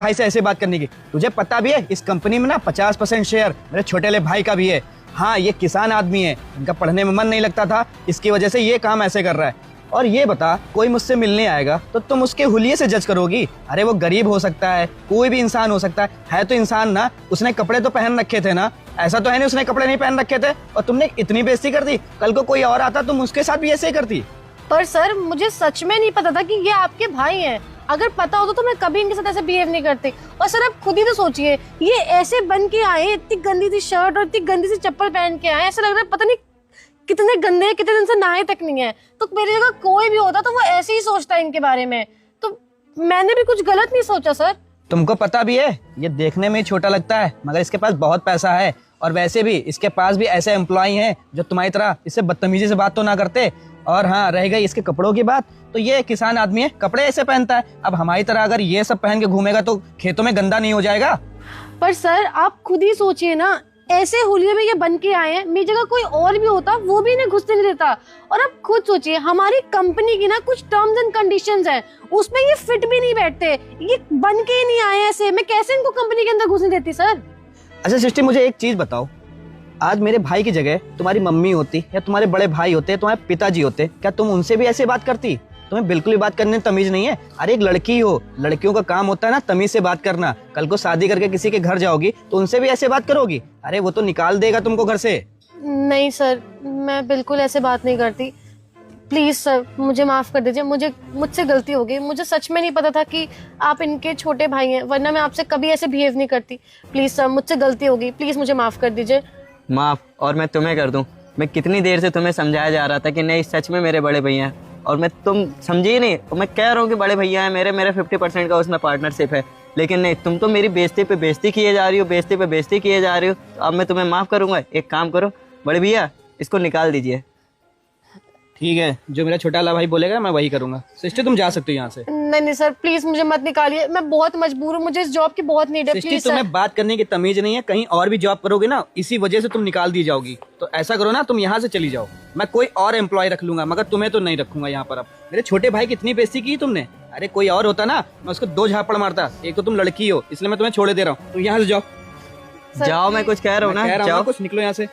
भाई से ऐसे बात करने की? तुझे पता भी है इस कंपनी में ना 50% शेयर मेरे छोटे वाले भाई का भी है। हाँ, ये किसान आदमी है, इनका पढ़ने में मन नहीं लगता था, इसकी वजह से ये काम ऐसे कर रहा है। और ये बता, कोई मुझसे मिलने आएगा तो तुम उसके हुलिये से जज करोगी? अरे वो गरीब हो सकता है, कोई भी इंसान हो सकता है तो इंसान ना। उसने कपड़े तो पहन रखे थे ना, ऐसा तो है नहीं उसने कपड़े नहीं पहन रखे थे और तुमने इतनी बेइज्जती कर दी। कल को कोई और आता तुम उसके साथ भी ऐसे ही करती। पर सर, मुझे सच में नहीं पता था कि ये आपके भाई हैं। अगर पता होता तो मैं कभी इनके साथ ऐसे बिहेव नहीं करती। और सर, आप खुद ही तो सोचिए, ये ऐसे बन के आए, इतनी गंदी सी शर्ट और इतनी गंदी सी चप्पल पहन के आए, ऐसा लग रहा है पता नहीं कितने गंदे हैं, कितने दिन से नहाए तक नहीं है। तो मेरी जगह कोई भी होता तो वो ऐसे ही सोचता है इनके बारे में। तो मैंने भी कुछ गलत नहीं सोचा सर। तुमको पता भी है ये देखने में ही छोटा लगता है मगर इसके पास बहुत पैसा है। और वैसे भी इसके पास भी ऐसे एम्प्लॉय हैं जो तुम्हारी तरह इससे बदतमीजी से बात तो ना करते। और हाँ, रह गई इसके कपड़ों की बात, तो ये किसान आदमी है, कपड़े ऐसे पहनता है। अब हमारी तरह अगर ये सब पहन के घूमेगा तो खेतों में गंदा नहीं हो जाएगा? पर सर, आप खुद ही सोचिए ना, ऐसे होलिये में ये बन के आए हैं। मेरी जगह कोई और भी होता वो भी इन्हें घुसने नहीं देता। और आप खुद सोचिए, हमारी कंपनी की ना कुछ टर्म्स एंड कंडीशंस हैं, उसमें ये फिट भी नहीं बैठते। ये बन के ही नहीं आए ऐसे, मैं कैसे इनको कंपनी के अंदर घुसने देती सर? अच्छा सृष्टि, मुझे एक चीज बताओ, आज मेरे भाई की जगह तुम्हारी मम्मी होती या तुम्हारे बड़े भाई होते, तुम्हारे पिताजी होते, क्या तुम उनसे भी ऐसे बात करती? तुम्हें बिल्कुल भी बात करने में तमीज नहीं है। अरे एक लड़की हो, लड़कियों का काम होता है ना तमीज से बात करना। कल को शादी करके किसी के घर जाओगी तो उनसे भी ऐसे बात करोगी? अरे वो तो निकाल देगा तुमको घर से। नहीं सर, मैं बिल्कुल ऐसे बात नहीं करती। प्लीज सर, मुझे माफ कर दीजिए, मुझसे गलती हो गई। मुझे सच में नहीं पता था कि आप इनके छोटे भाई हैं, वरना मैं आपसे कभी ऐसे बिहेव नहीं करती। प्लीज सर, मुझसे गलती हो गई, प्लीज मुझे माफ कर दीजिए। माफ और मैं तुम्हें कर दूं? मैं कितनी देर से तुम्हें समझाया जा रहा था कि नहीं, सच में मेरे बड़े भैया हैं और मैं तुम समझी नहीं। मैं कह रहा हूँ कि बड़े भैया हैं मेरे 50% का उसमें पार्टनरशिप है, लेकिन नहीं, तुम तो मेरी बेइज्जती पे बेइज्जती किए जा रही हो, बेइज्जती पे बेइज्जती किए जा रही हो। तो अब मैं तुम्हें माफ़ करूँगा। एक काम करो बड़े भैया, इसको निकाल दीजिए। ठीक है, जो मेरा छोटा वाला भाई बोलेगा मैं वही करूंगा। सिस्टर तुम जा सकते हो यहाँ से। नहीं सर, प्लीज मुझे मत निकालिए, मैं बहुत मजबूर हूँ, मुझे इस जॉब की बहुत नीड है। सिस्टर, प्लीज तुम्हें सर। बात करने की तमीज नहीं है, कहीं और भी जॉब करोगे ना इसी वजह से तुम निकाल दी जाओगी। तो ऐसा करो ना, तुम यहाँ से चली जाओ, मैं कोई और एम्प्लॉय रख लूंगा, मगर तुम्हें तो नहीं रखूंगा यहाँ पर। अब मेरे छोटे भाई की इतनी बेइज्जती की तुमने। अरे कोई और होता ना, मैं उसको 2 झापड़ मारता। एक तो तुम लड़की हो इसलिए मैं तुम्हें छोड़े दे रहा हूँ, तो यहाँ से जाओ। जाओ, मैं कुछ कह रहा हूँ ना, जाओ कुछ, निकलो यहाँ से।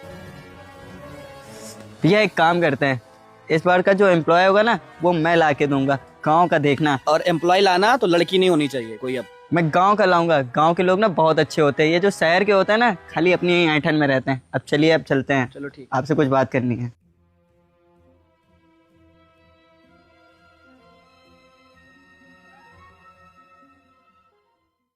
भैया एक काम करते हैं, इस बार का जो एम्प्लॉय होगा ना वो मैं ला के दूंगा, गाँव का देखना। और एम्प्लॉय लाना तो लड़की नहीं होनी चाहिए कोई। अब मैं गांव का लाऊंगा, गांव के लोग ना बहुत अच्छे होते हैं। ये जो शहर के होते हैं ना, खाली अपनी ही ऐंठन में रहते हैं। अब चलिए, अब चलते हैं। चलो ठीक। आपसे कुछ बात करनी है।